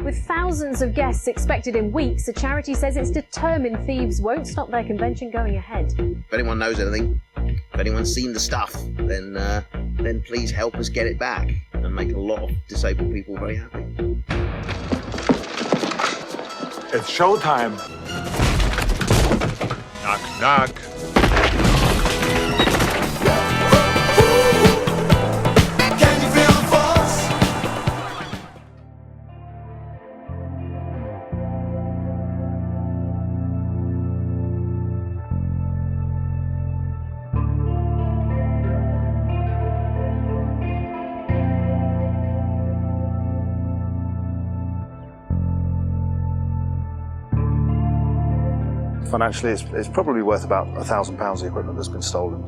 With thousands of guests expected in weeks, the charity says it's determined thieves won't stop their convention going ahead. If anyone knows anything, if anyone's seen the stuff, then please help us get it back and make a lot of disabled people very happy. It's showtime. Knock, knock. Financially, it's probably worth about £1,000, the equipment that's been stolen.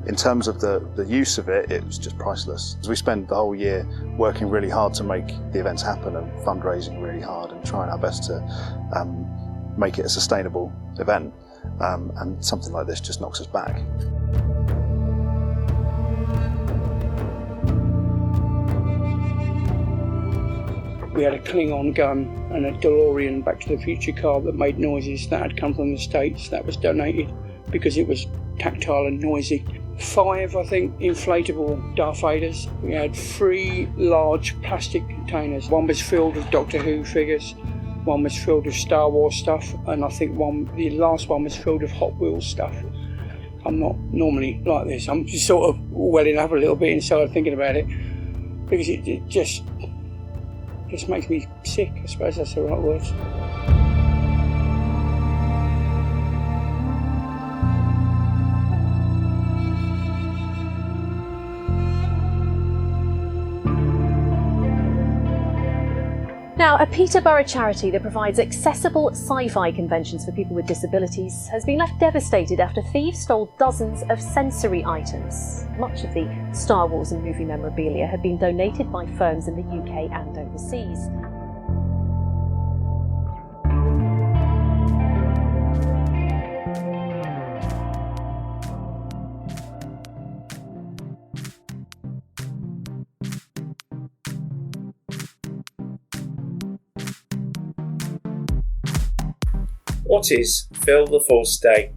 In terms of the use of it, it was just priceless. We spend the whole year working really hard to make the events happen and fundraising really hard and trying our best to make it a sustainable event. And something like this just knocks us back. We had a Klingon gun and a DeLorean Back to the Future car that made noises that had come from the States. That was donated because it was tactile and noisy. 5, I think, inflatable Darth Vaders. We had 3 large plastic containers. One was filled with Doctor Who figures, one was filled with Star Wars stuff, and I think the last one was filled with Hot Wheels stuff. I'm not normally like this. I'm just sort of welling up a little bit inside thinking about it, because it just makes me sick, I suppose that's the right word. Now, a Peterborough charity that provides accessible sci-fi conventions for people with disabilities has been left devastated after thieves stole dozens of sensory items. Much of the Star Wars and movie memorabilia had been donated by firms in the UK and overseas. What is Phil the Force Day?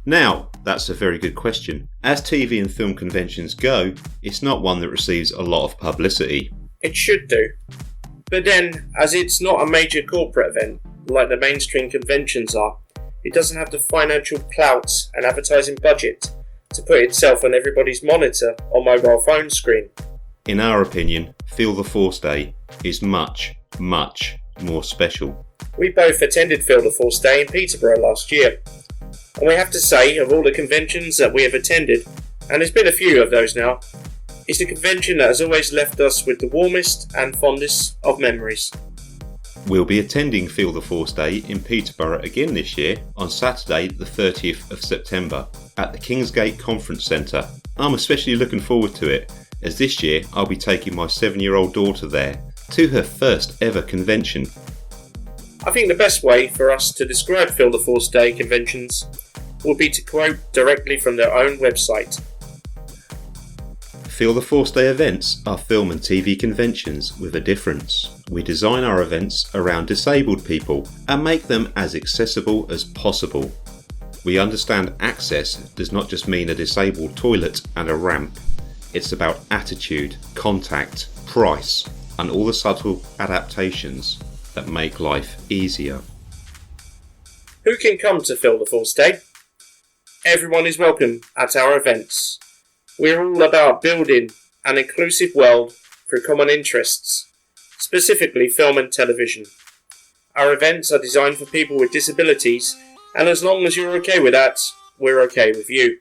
Now, that's a very good question. As TV and film conventions go, it's not one that receives a lot of publicity. It should do. But then, as it's not a major corporate event, like the mainstream conventions are, it doesn't have the financial clout and advertising budget to put itself on everybody's monitor or mobile phone screen. In our opinion, Feel the Force Day is much, much more special. We both attended Feel the Force Day in Peterborough last year, and we have to say, of all the conventions that we have attended, and there's been a few of those now, it's the convention that has always left us with the warmest and fondest of memories. We'll be attending Feel the Force Day in Peterborough again this year on Saturday the 30th of September at the Kingsgate Conference Centre. I'm especially looking forward to it, as this year I'll be taking my 7-year-old daughter there to her first ever convention. I think the best way for us to describe Feel the Force Day conventions would be to quote directly from their own website. Feel the Force Day events are film and TV conventions with a difference. We design our events around disabled people and make them as accessible as possible. We understand access does not just mean a disabled toilet and a ramp. It's about attitude, contact, price, and all the subtle adaptations that make life easier. Who can come to Feel the Force Day? Everyone is welcome at our events. We're all about building an inclusive world through common interests, specifically film and television. Our events are designed for people with disabilities, and as long as you're okay with that, we're okay with you.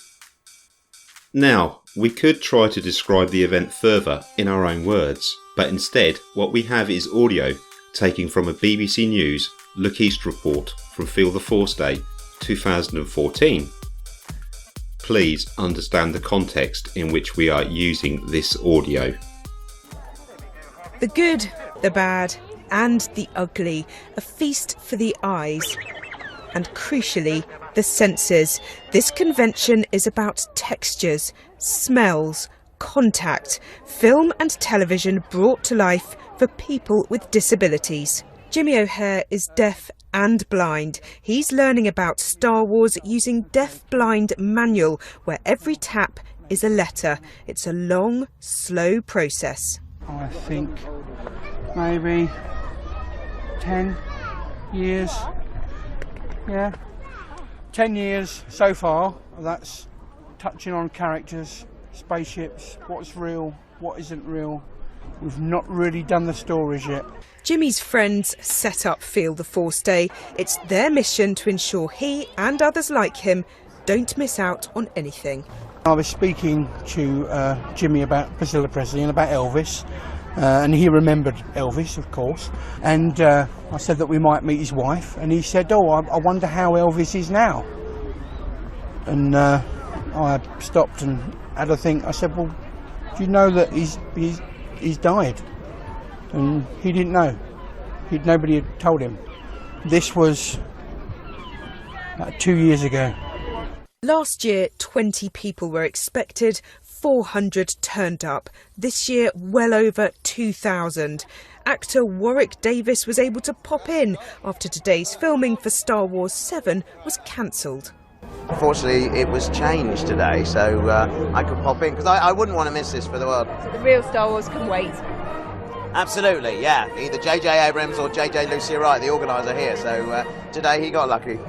Now, we could try to describe the event further in our own words, but instead what we have is audio taken from a BBC News Look East report from Feel the Force Day 2014. Please understand the context in which we are using this audio. The good, the bad and the ugly, a feast for the eyes. And crucially, the senses. This convention is about textures, smells, Contact, film and television brought to life for people with disabilities. Jimmy O'Hare is deaf and blind. He's learning about Star Wars using Deaf-Blind Manual, where every tap is a letter. It's a long, slow process. I think maybe 10 years. Yeah, 10 years so far. That's touching on characters, spaceships, what's real, what isn't real. We've not really done the stories yet. Jimmy's friends set up Feel the Force Day. It's their mission to ensure he and others like him don't miss out on anything. I was speaking to Jimmy about Priscilla Presley and about Elvis, and he remembered Elvis, of course, and I said that we might meet his wife, and he said, oh, I wonder how Elvis is now. And I stopped and had a think. I said, well, do you know that he's died? And he didn't know. Nobody had told him. This was 2 years ago. Last year, 20 people were expected, 400 turned up. This year, well over 2,000. Actor Warwick Davis was able to pop in after today's filming for Star Wars 7 was cancelled. Unfortunately, it was changed today, so I could pop in, because I wouldn't want to miss this for the world. So the real Star Wars can wait. Absolutely, yeah. Either J.J. Abrams or J.J. Lucia Wright, the organiser here, so today he got lucky.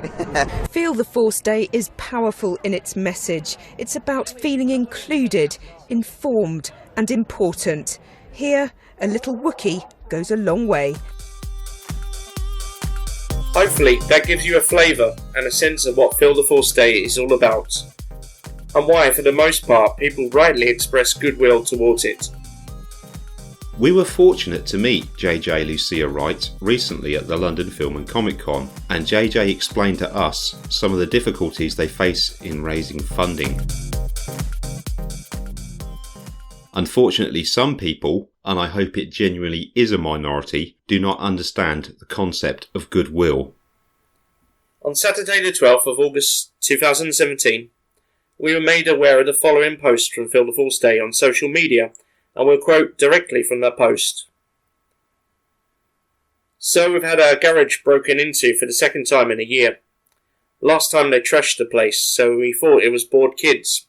Feel the Force Day is powerful in its message. It's about feeling included, informed and important. Here, a little Wookiee goes a long way. Hopefully that gives you a flavour and a sense of what Feel the Force Day is all about, and why for the most part people rightly express goodwill towards it. We were fortunate to meet JJ Lucia Wright recently at the London Film and Comic Con, and JJ explained to us some of the difficulties they face in raising funding. Unfortunately, some people, and I hope it genuinely is a minority, do not understand the concept of goodwill. On Saturday the 12th of August 2017, we were made aware of the following post from Feel the Force Day on social media, and we'll quote directly from that post. So we've had our garage broken into for the second time in a year. Last time they trashed the place, so we thought it was bored kids.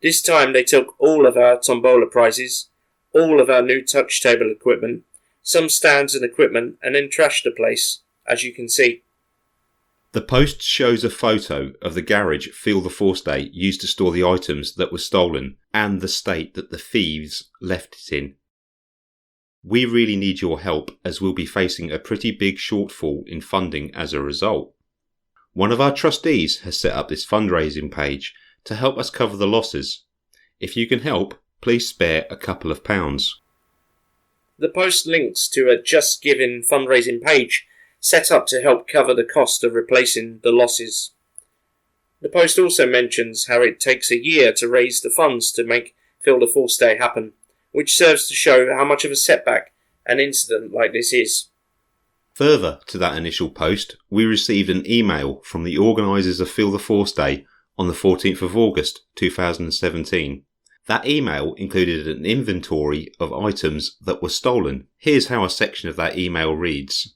This time they took all of our tombola prizes, all of our new touch table equipment, some stands and equipment, and then trashed the place, as you can see. The post shows a photo of the garage Feel the Force Day used to store the items that were stolen and the state that the thieves left it in. We really need your help, as we'll be facing a pretty big shortfall in funding as a result. One of our trustees has set up this fundraising page to help us cover the losses. If you can help, please spare a couple of pounds. The post links to a Just Giving fundraising page set up to help cover the cost of replacing the losses. The post also mentions how it takes a year to raise the funds to make Feel the Force Day happen, which serves to show how much of a setback an incident like this is. Further to that initial post, we received an email from the organisers of Feel the Force Day on the 14th of August 2017. That email included an inventory of items that were stolen. Here's how a section of that email reads.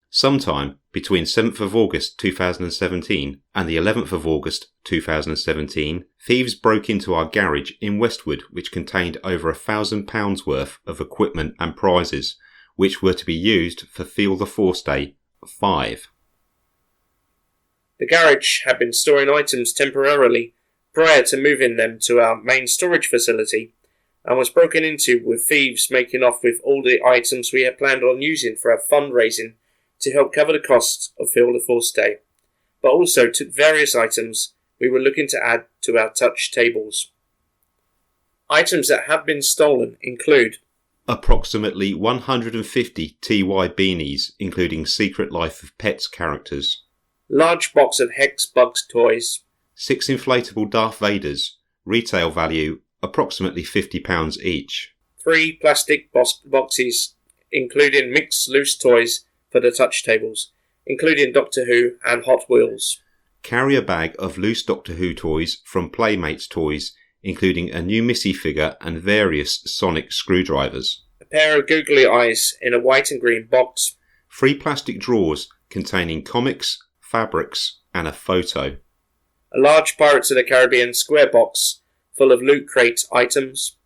Sometime between 7th of August 2017 and the 11th of August 2017, thieves broke into our garage in Westwood, which contained over £1,000 worth of equipment and prizes, which were to be used for Feel the Force Day 5. The garage had been storing items temporarily prior to moving them to our main storage facility, and was broken into with thieves making off with all the items we had planned on using for our fundraising to help cover the costs of Feel the Force Day, but also took various items we were looking to add to our touch tables. Items that have been stolen include approximately 150 TY beanies, including Secret Life of Pets characters, large box of Hex Bugs toys, 6 inflatable Darth Vaders, retail value approximately £50 each, 3 plastic boxes including mixed loose toys for the touch tables, including Doctor Who and Hot Wheels, carrier bag of loose Doctor Who toys from Playmates Toys, including a new Missy figure and various sonic screwdrivers. A pair of googly eyes in a white and green box. 3 plastic drawers containing comics, fabrics, and a photo. A large Pirates of the Caribbean square box full of Loot Crate items.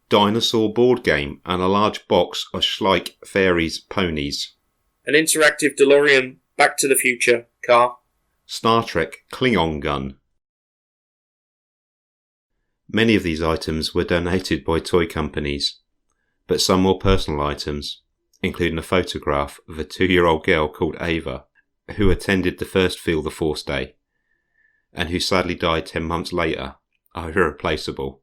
Dinosaur board game and a large box of Schleich Fairies ponies. An interactive DeLorean Back to the Future car. Star Trek Klingon gun. Many of these items were donated by toy companies, but some more personal items, including a photograph of a 2-year-old girl called Ava, who attended the first Feel the Force Day, and who sadly died 10 months later, are irreplaceable.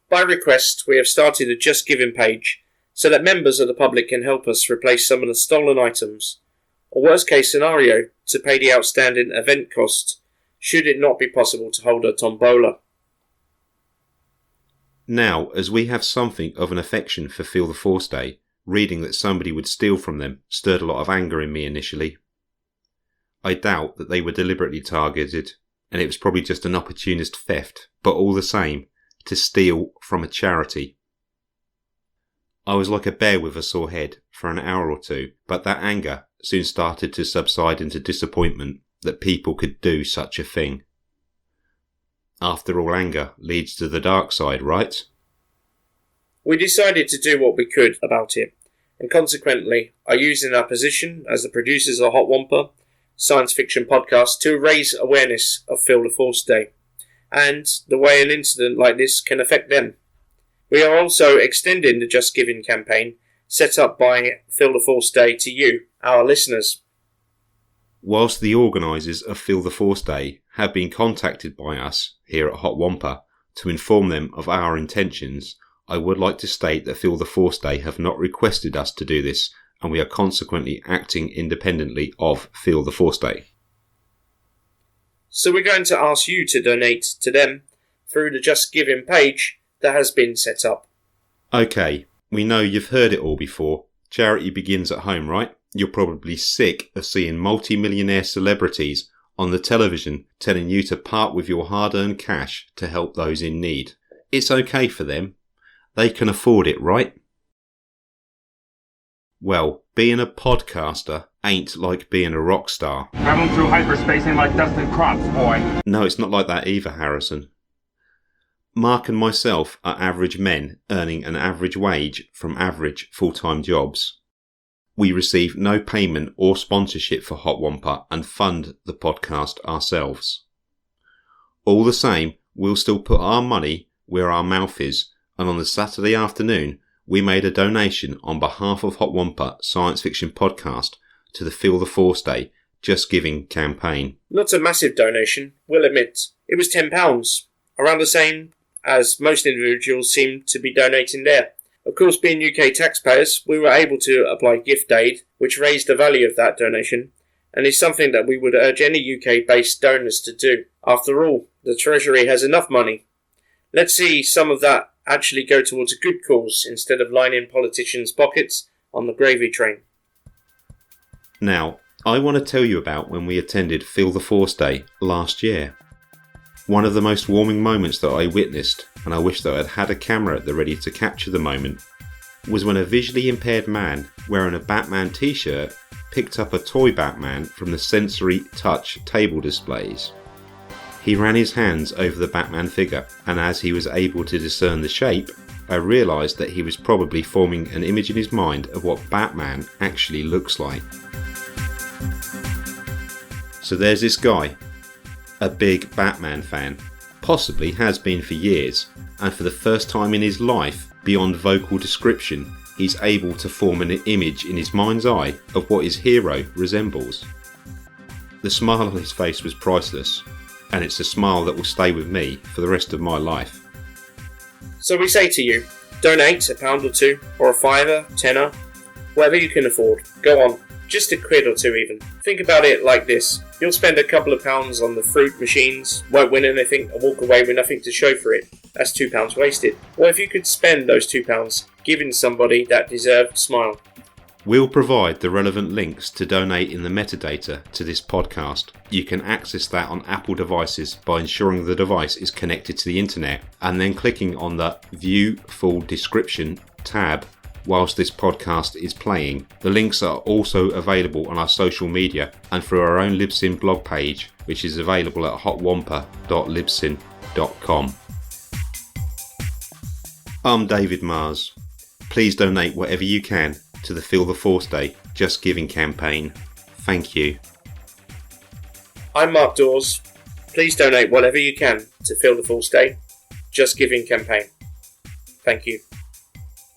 By request, we have started a Just Giving page so that members of the public can help us replace some of the stolen items, or worst case scenario, to pay the outstanding event cost, should it not be possible to hold a tombola. Now, as we have something of an affection for Feel the Force Day, reading that somebody would steal from them stirred a lot of anger in me initially. I doubt that they were deliberately targeted, and it was probably just an opportunist theft, but all the same, to steal from a charity. I was like a bear with a sore head for an hour or two, but that anger soon started to subside into disappointment that people could do such a thing. After all, anger leads to the dark side, right? We decided to do what we could about it, and consequently are using our position as the producers of Hot Wampa science fiction podcast to raise awareness of Feel the Force Day, and the way an incident like this can affect them. We are also extending the Just Giving campaign set up by Feel the Force Day to you, our listeners. Whilst the organisers of Feel the Force Day have been contacted by us here at Hot Wampa to inform them of our intentions, I would like to state that Feel the Force Day have not requested us to do this, and we are consequently acting independently of Feel the Force Day. So we're going to ask you to donate to them through the Just Giving page that has been set up. Okay, we know you've heard it all before. Charity begins at home, right? You're probably sick of seeing multi-millionaire celebrities on the television telling you to part with your hard-earned cash to help those in need. It's okay for them. They can afford it, right? Well, being a podcaster ain't like being a rock star. Traveling through hyperspace ain't like dusting crops, boy. No, it's not like that either, Harrison. Mark and myself are average men earning an average wage from average full-time jobs. We receive no payment or sponsorship for Hot Wampa and fund the podcast ourselves. All the same, we'll still put our money where our mouth is, and on the Saturday afternoon, we made a donation on behalf of Hot Wampa Science Fiction Podcast to the Feel the Force Day Just Giving campaign. Not a massive donation, we'll admit. It was £10, around the same as most individuals seem to be donating there. Of course, being UK taxpayers, we were able to apply gift aid, which raised the value of that donation, and is something that we would urge any UK-based donors to do. After all, the Treasury has enough money. Let's see some of that actually go towards a good cause instead of lining politicians' pockets on the gravy train. Now, I want to tell you about when we attended Feel the Force Day last year. One of the most warming moments that I witnessed, and I wish that I'd had a camera at the ready to capture the moment, was when a visually impaired man wearing a Batman t-shirt picked up a toy Batman from the Sensory Touch table displays. He ran his hands over the Batman figure, and as he was able to discern the shape, I realised that he was probably forming an image in his mind of what Batman actually looks like. So there's this guy, a big Batman fan, possibly has been for years, and for the first time in his life, beyond vocal description, he's able to form an image in his mind's eye of what his hero resembles. The smile on his face was priceless, and it's a smile that will stay with me for the rest of my life. So we say to you, donate £1 or £2, or a £5, £10, whatever you can afford. Go on, just £1 or £2 even. Think about it like this. You'll spend a couple of pounds on the fruit machines, won't win anything, and walk away with nothing to show for it. That's £2 wasted. What if you could spend those £2 giving somebody that deserved smile? We'll provide the relevant links to donate in the metadata to this podcast. You can access that on Apple devices by ensuring the device is connected to the internet and then clicking on the View Full Description tab whilst this podcast is playing. The links are also available on our social media and through our own Libsyn blog page, which is available at hotwampa.libsyn.com. I'm David Mars. Please donate whatever you can to the Feel the Force Day Just Giving campaign. Thank you. I'm Mark Dawes. Please donate whatever you can to Feel the Force Day Just Giving campaign. Thank you.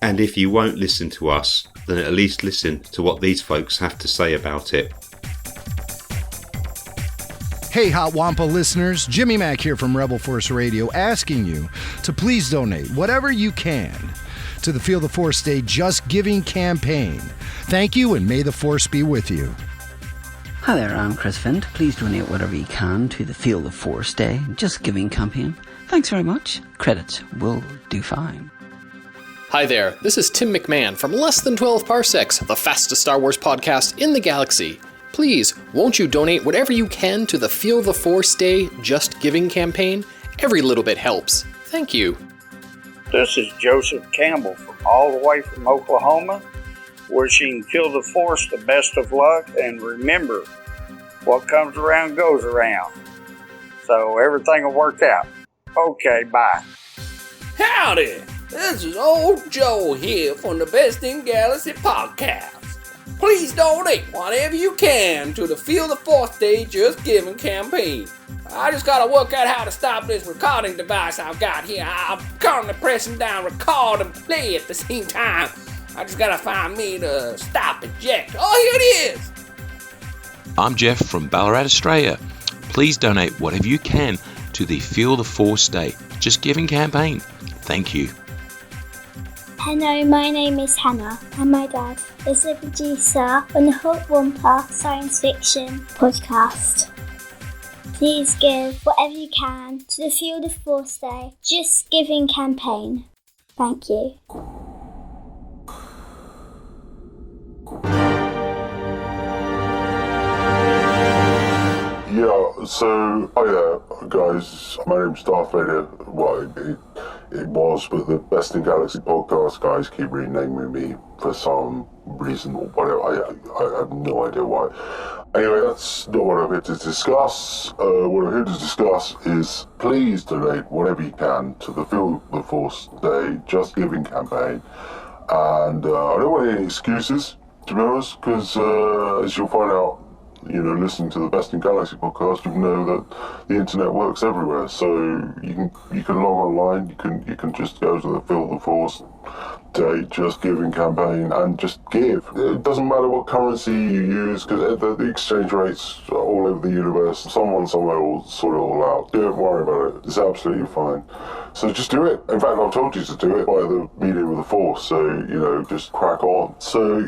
And if you won't listen to us, then at least listen to what these folks have to say about it. Hey Hot Wampa listeners, Jimmy Mack here from Rebel Force Radio asking you to please donate whatever you can to the Feel the Force Day Just Giving campaign. Thank you, and may the Force be with you. Hi there, I'm Chris Vint. Please donate whatever you can to the Feel the Force Day Just Giving campaign. Thanks very much. Credits will do fine. Hi there, this is Tim McMahon from Less Than 12 Parsecs, the fastest Star Wars podcast in the galaxy. Please, won't you donate whatever you can to the Feel the Force Day Just Giving campaign? Every little bit helps. Thank you. This is Joseph Campbell from all the way from Oklahoma, wishing Feel the Force the best of luck, and remember, what comes around goes around. So everything will work out. Okay, bye. Howdy! This is old Joe here from the Best in Galaxy podcast. Please donate whatever you can to the Feel the Force Day Just Giving campaign. I just gotta work out how to stop this recording device I've got here. I'm currently pressing down record and play at the same time. I just gotta find me to stop eject. Oh, here it is! I'm Geoff from Ballarat, Australia. Please donate whatever you can to the Feel the Force Day Just Giving campaign. Thank you. Hello, my name is Hannah, and my dad is the producer on the Hot Wampa Science Fiction podcast. Please give whatever you can to the Feel the Force Day Just Giving campaign. Thank you. Yeah, so, hiya guys, my name's Darth Vader. Well, it was, but the Best in Galaxy podcast guys keep renaming me for some reason or whatever. I have no idea why. Anyway, that's not what I'm here to discuss. What I'm here to discuss is please donate whatever you can to the Feel the Force Day Just Giving campaign. And I don't want any excuses, to be honest, because as you'll find out, listening to the Best in Galaxy podcast, you know that the internet works everywhere. So you can log online. You can just go to the Feel the Force Day Just Giving campaign and just give. It doesn't matter what currency you use, because the exchange rates are all over the universe. Someone somewhere will sort it all out. Don't worry about it. It's absolutely fine. So just do it. In fact, I've told you to do it by the medium of the Force. So just crack on. So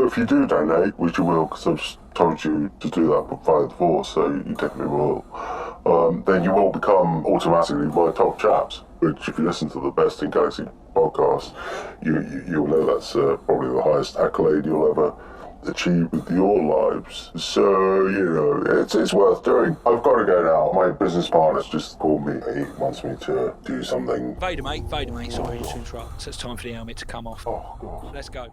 if you do donate, which you will, because I've just told you to do that via the Force, so you definitely will, then you will become automatically my top chaps, which if you listen to the Best in Galaxy podcast, you'll know that's probably the highest accolade you'll ever achieve with your lives. So, it's worth doing. I've got to go now. My business partner's just called me. He wants me to do something. Vader mate, sorry to interrupt. So it's time for the helmet to come off. Oh, God. Let's go.